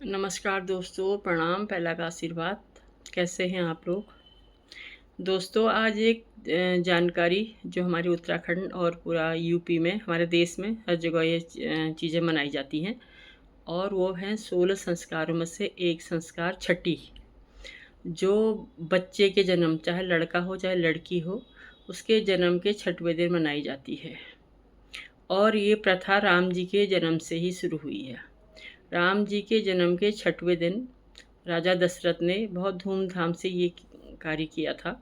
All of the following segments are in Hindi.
नमस्कार दोस्तों, प्रणाम, पहला का आशीर्वाद। कैसे हैं आप लोग? दोस्तों, आज एक जानकारी जो हमारे उत्तराखंड और पूरा यूपी में, हमारे देश में हर जगह ये चीज़ें मनाई जाती हैं और वो हैं 16 संस्कारों में से एक संस्कार छठी, जो बच्चे के जन्म, चाहे लड़का हो चाहे लड़की हो, उसके जन्म के छठवें दिन मनाई जाती है। और ये प्रथा राम जी के जन्म से ही शुरू हुई है। राम जी के जन्म के छठवें दिन राजा दशरथ ने बहुत धूमधाम से ये कार्य किया था,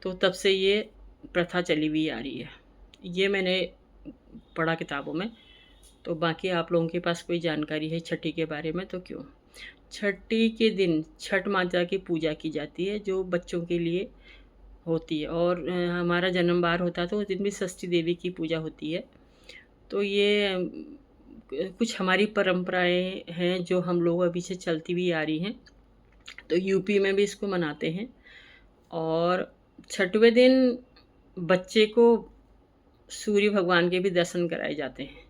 तो तब से ये प्रथा चली हुई आ रही है। ये मैंने पढ़ा किताबों में। तो बाकी आप लोगों के पास कोई जानकारी है छठी के बारे में तो क्यों? छठी के दिन छठ माता की पूजा की जाती है, जो बच्चों के लिए होती है। और हमारा जन्म बार होता है तो उस दिन भी षष्ठी देवी की पूजा होती है। तो ये कुछ हमारी परंपराएं हैं जो हम लोग अभी से चलती हुई आ रही हैं। तो यूपी में भी इसको मनाते हैं। और छठवें दिन बच्चे को सूर्य भगवान के भी दर्शन कराए जाते हैं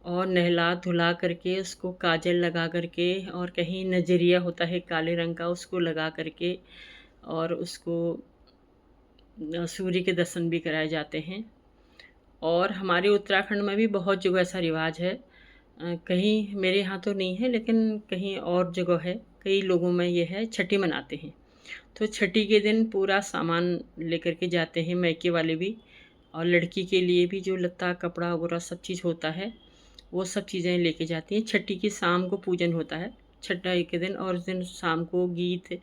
और नहला धुला करके उसको काजल लगा करके, और कहीं नजरिया होता है काले रंग का, उसको लगा करके और उसको सूर्य के दर्शन भी कराए जाते हैं। और हमारे उत्तराखंड में भी बहुत जगह ऐसा रिवाज है। कहीं मेरे यहाँ तो नहीं है, लेकिन कहीं और जगह है, कई लोगों में ये है, छठी मनाते हैं। तो छठी के दिन पूरा सामान लेकर के जाते हैं मायके वाले भी, और लड़की के लिए भी जो लत्ता कपड़ा वगैरह सब चीज़ होता है, वो सब चीज़ें लेके जाती हैं। छठी की शाम को पूजन होता है छठाई के दिन, और उस दिन शाम को गीत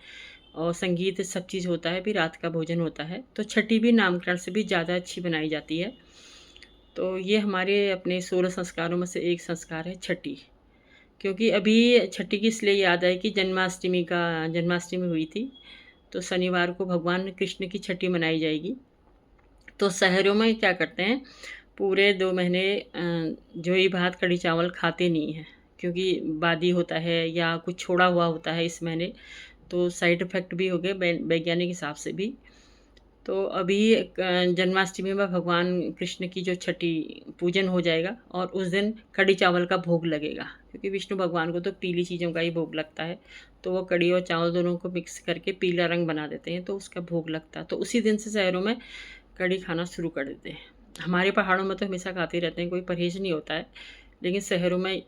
और संगीत सब चीज़ होता है, फिर रात का भोजन होता है। तो छठी भी नामकरण से भी ज़्यादा अच्छी बनाई जाती है। तो ये हमारे अपने 16 संस्कारों में से एक संस्कार है छठी। क्योंकि अभी छठी की इसलिए याद आई कि जन्माष्टमी हुई थी, तो शनिवार को भगवान कृष्ण की छठी मनाई जाएगी। तो शहरों में क्या करते हैं, पूरे 2 महीने जो ये भात कढ़ी चावल खाते नहीं हैं, क्योंकि बादी होता है या कुछ छोड़ा हुआ होता है इस महीने। तो साइड इफ़ेक्ट भी हो गए वैज्ञानिक हिसाब से भी। तो अभी जन्माष्टमी में भगवान कृष्ण की जो छठी पूजन हो जाएगा, और उस दिन कढ़ी चावल का भोग लगेगा, क्योंकि विष्णु भगवान को तो पीली चीज़ों का ही भोग लगता है। तो वो कढ़ी और चावल दोनों को मिक्स करके पीला रंग बना देते हैं, तो उसका भोग लगता है। तो उसी दिन से शहरों में कढ़ी खाना शुरू कर देते हैं। हमारे पहाड़ों में तो हमेशा खाते रहते हैं, कोई परहेज़ नहीं होता है। लेकिन शहरों में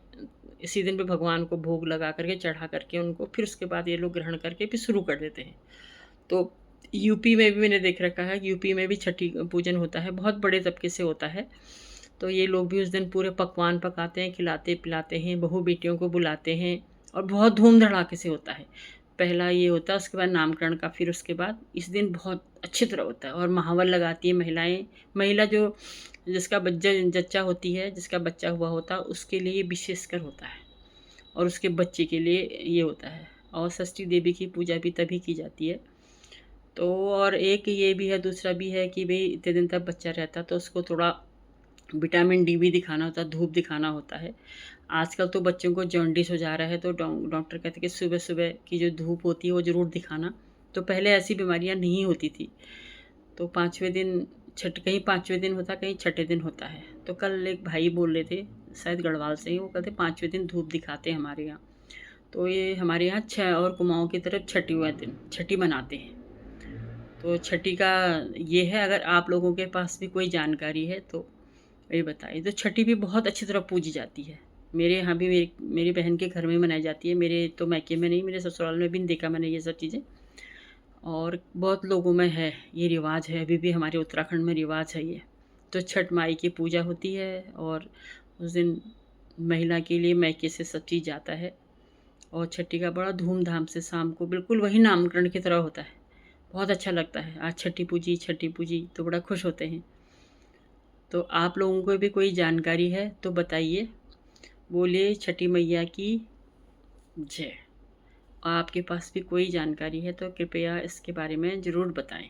इसी दिन पे भगवान को भोग लगा करके, चढ़ा करके उनको, फिर उसके बाद ये लोग ग्रहण करके फिर शुरू कर देते हैं। तो यूपी में भी मैंने देख रखा है, यूपी में भी छठी पूजन होता है, बहुत बड़े तबके से होता है। तो ये लोग भी उस दिन पूरे पकवान पकाते हैं, खिलाते पिलाते हैं, बहू बेटियों को बुलाते हैं, और बहुत धूम धड़ाके से होता है। पहला ये होता है, उसके बाद नामकरण का, फिर उसके बाद इस दिन बहुत अच्छी तरह होता है। और महावर लगाती है महिलाएं। महिला जो जिसका जच्चा होती है, जिसका बच्चा हुआ होता है, उसके लिए विशेषकर होता है, और उसके बच्चे के लिए ये होता है। और षष्ठी देवी की पूजा भी तभी की जाती है। तो और एक ये भी है, दूसरा भी है कि भई इतने दिन तक बच्चा रहता, तो उसको थोड़ा विटामिन डी भी दिखाना होता है, धूप दिखाना होता है। आजकल तो बच्चों को जॉन्डिस हो जा रहा है, तो डॉक्टर कहते हैं कि सुबह-सुबह की जो धूप होती है वो ज़रूर दिखाना। तो पहले ऐसी बीमारियाँ नहीं होती थी। तो 5वें दिन कहीं 5वें दिन होता, कहीं छठे दिन होता है। तो कल एक भाई बोल रहे थे, शायद गढ़वाल से ही, वो कहते 5वें दिन धूप दिखाते हैं हमारे यहाँ। तो ये हमारे यहाँ और कुमाऊँ की तरफ छठीवाँ दिन छठी मनाते हैं। तो छठी का ये है, अगर आप लोगों के पास भी कोई जानकारी है तो ये बताइए। तो छठी भी बहुत अच्छी तरह पूजी जाती है। मेरे यहाँ भी मेरी बहन के घर में मनाई जाती है। मेरे तो मायके में नहीं, मेरे ससुराल में भी नहीं देखा मैंने ये सब चीज़ें। और बहुत लोगों में है, ये रिवाज है, अभी भी हमारे उत्तराखंड में रिवाज है ये। तो छठ माई की पूजा होती है, और उस दिन महिला के लिए मायके से सब चीज़ जाता है। और छठी का बड़ा धूमधाम से शाम को बिल्कुल वही नामकरण की तरह होता है। बहुत अच्छा लगता है, आज छठी पूजी तो बड़ा खुश होते हैं। तो आप लोगों को भी कोई जानकारी है तो बताइए। बोलिए छठी मैया की जय। आपके पास भी कोई जानकारी है तो कृपया इसके बारे में ज़रूर बताएं।